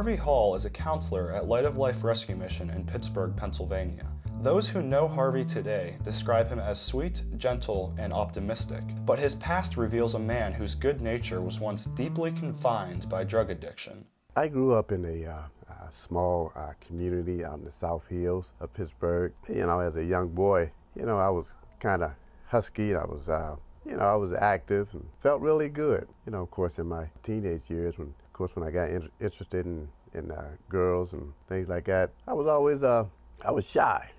Harvey Hall is a counselor at Light of Life Rescue Mission in Pittsburgh, Pennsylvania. Those who know Harvey today describe him as sweet, gentle, and optimistic, but his past reveals a man whose good nature was once deeply confined by drug addiction. I grew up in a small community out in the South Hills of Pittsburgh. As a young boy, I was kind of husky. I was active and felt really good. Of course, in my teenage years, when I got interested in girls and things like that, I was always I was shy.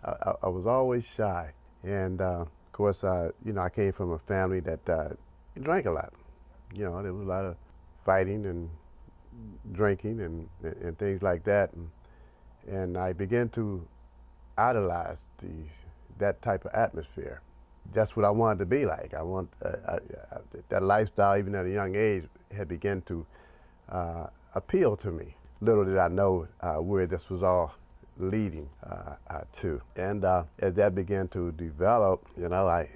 I was always shy, and of course, I came from a family that drank a lot. There was a lot of fighting and drinking and things like that, and I began to idolize that type of atmosphere. That's what I wanted to be like. That lifestyle, even at a young age, had begun to appeal to me. Little did I know where this was all leading to. And as that began to develop, I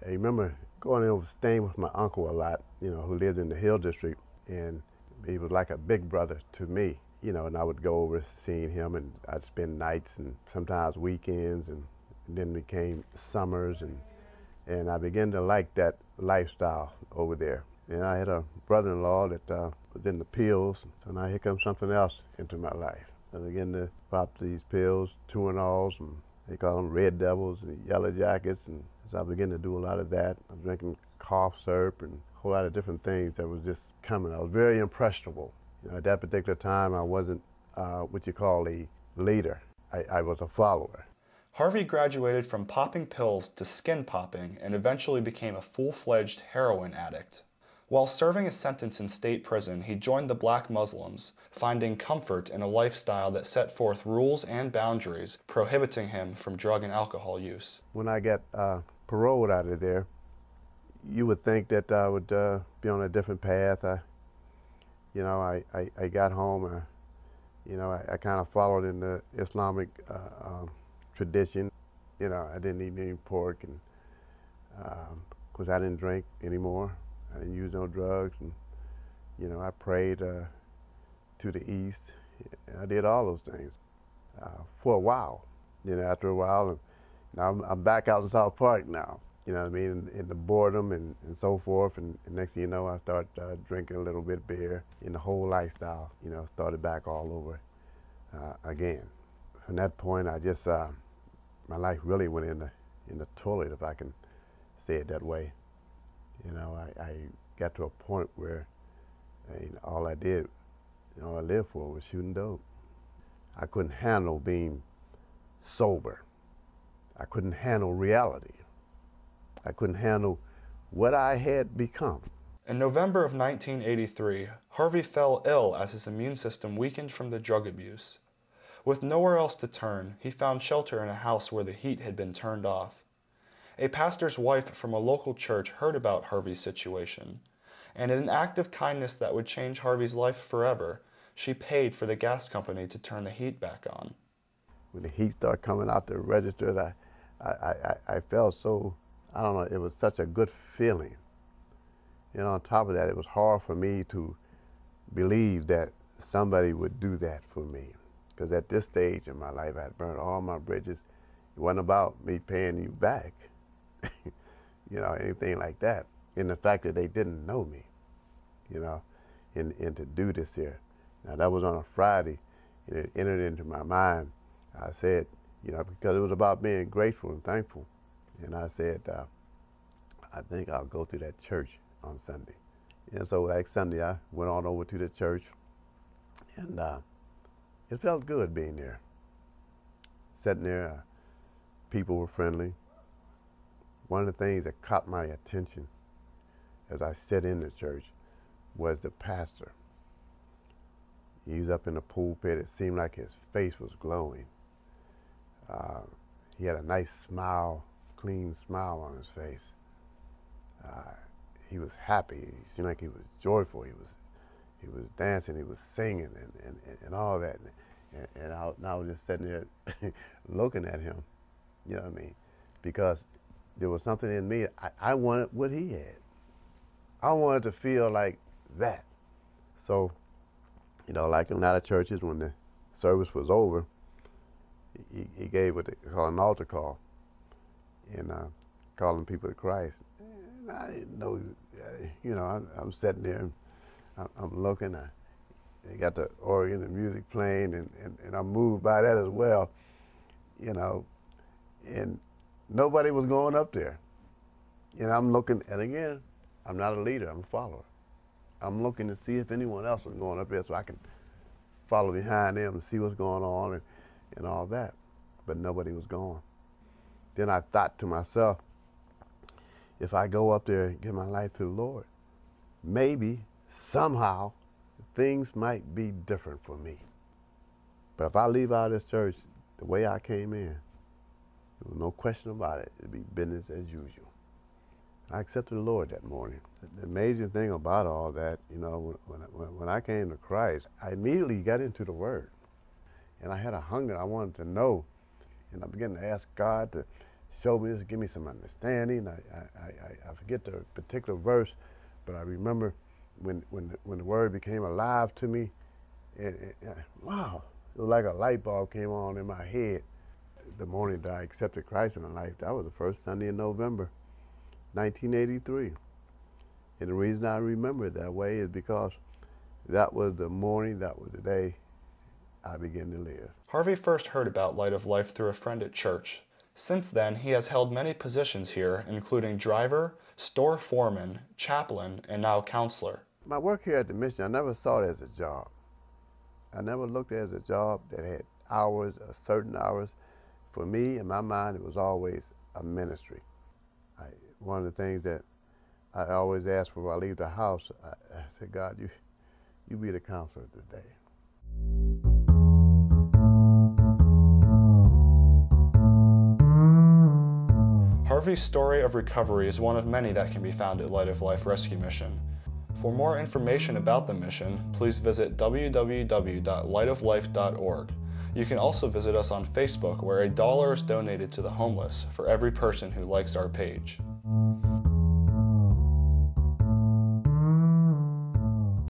remember going over staying with my uncle a lot, who lived in the Hill District, and he was like a big brother to me, and I would go over seeing him, and I'd spend nights and sometimes weekends, and then became summers, and I began to like that lifestyle over there. And I had a brother-in-law that was in the pills, so now here comes something else into my life. I began to pop these pills, Tuinals, and they call them Red Devils and Yellow Jackets, and so I began to do a lot of that. I was drinking cough syrup and a whole lot of different things that was just coming. I was very impressionable. At that particular time, I wasn't what you call a leader. I was a follower. Harvey graduated from popping pills to skin popping and eventually became a full-fledged heroin addict. While serving a sentence in state prison, he joined the Black Muslims, finding comfort in a lifestyle that set forth rules and boundaries prohibiting him from drug and alcohol use. When I got paroled out of there, you would think that I would be on a different path. I got home, I kind of followed in the Islamic tradition. I didn't eat any pork, and of course I didn't drink anymore. I didn't use no drugs, and I prayed to the east. I did all those things for a while. After a while, now I'm back out in South Park now. In the boredom and so forth. And next thing you know, I start drinking a little bit of beer, and the whole lifestyle, started back all over again. From that point, I just my life really went in the toilet, if I can say it that way. I got to a point where all I lived for was shooting dope. I couldn't handle being sober. I couldn't handle reality. I couldn't handle what I had become. In November of 1983, Harvey fell ill as his immune system weakened from the drug abuse. With nowhere else to turn, he found shelter in a house where the heat had been turned off. A pastor's wife from a local church heard about Harvey's situation, and in an act of kindness that would change Harvey's life forever, she paid for the gas company to turn the heat back on. When the heat started coming out the register, I felt so, I don't know, it was such a good feeling. On top of that, it was hard for me to believe that somebody would do that for me. Because at this stage in my life, I had burned all my bridges. It wasn't about me paying you back, anything like that. And the fact that they didn't know me, and to do this here. Now, that was on a Friday, and it entered into my mind. I said, because it was about being grateful and thankful. And I said, I think I'll go to that church on Sunday. And so like Sunday, I went on over to the church, and it felt good being there. Sitting there, people were friendly. One of the things that caught my attention as I sat in the church was the pastor. He was up in the pulpit. It seemed like his face was glowing. He had a nice smile, clean smile on his face. He was happy. He seemed like he was joyful. He was dancing. He was singing and all that. And I was just sitting there looking at him. You know what I mean? Because there was something in me. I wanted what he had. I wanted to feel like that. So You know, like in a lot of churches, when the service was over, he gave what they call an altar call, and calling people to Christ. And I didn't know, you know, I'm sitting there and I'm looking. They got the organ and music playing, and I'm moved by that as well, you know. And nobody was going up there. And I'm looking, and again, I'm not a leader, I'm a follower. I'm looking to see if anyone else was going up there so I can follow behind them and see what's going on and all that. But nobody was going. Then I thought to myself, if I go up there and give my life to the Lord, maybe, somehow, things might be different for me. But if I leave out of this church the way I came in, there was no question about it. It'd be business as usual. I accepted the Lord that morning. The amazing thing about all that, you know, when I came to Christ, I immediately got into the Word. And I had a hunger. I wanted to know. And I began to ask God to show me this, give me some understanding. I forget the particular verse, but I remember when the Word became alive to me, wow, it was like a light bulb came on in my head. The morning that I accepted Christ in my life, that was the first Sunday in November, 1983. And the reason I remember it that way is because that was the morning, that was the day I began to live. Harvey first heard about Light of Life through a friend at church. Since then, he has held many positions here, including driver, store foreman, chaplain, and now counselor. My work here at the mission, I never saw it as a job. I never looked at it as a job that had hours, certain hours. For me, in my mind, it was always a ministry. One of the things that I always ask before I leave the house, I said, God, you be the counselor today. Harvey's story of recovery is one of many that can be found at Light of Life Rescue Mission. For more information about the mission, please visit www.lightoflife.org. You can also visit us on Facebook, where $1 is donated to the homeless for every person who likes our page.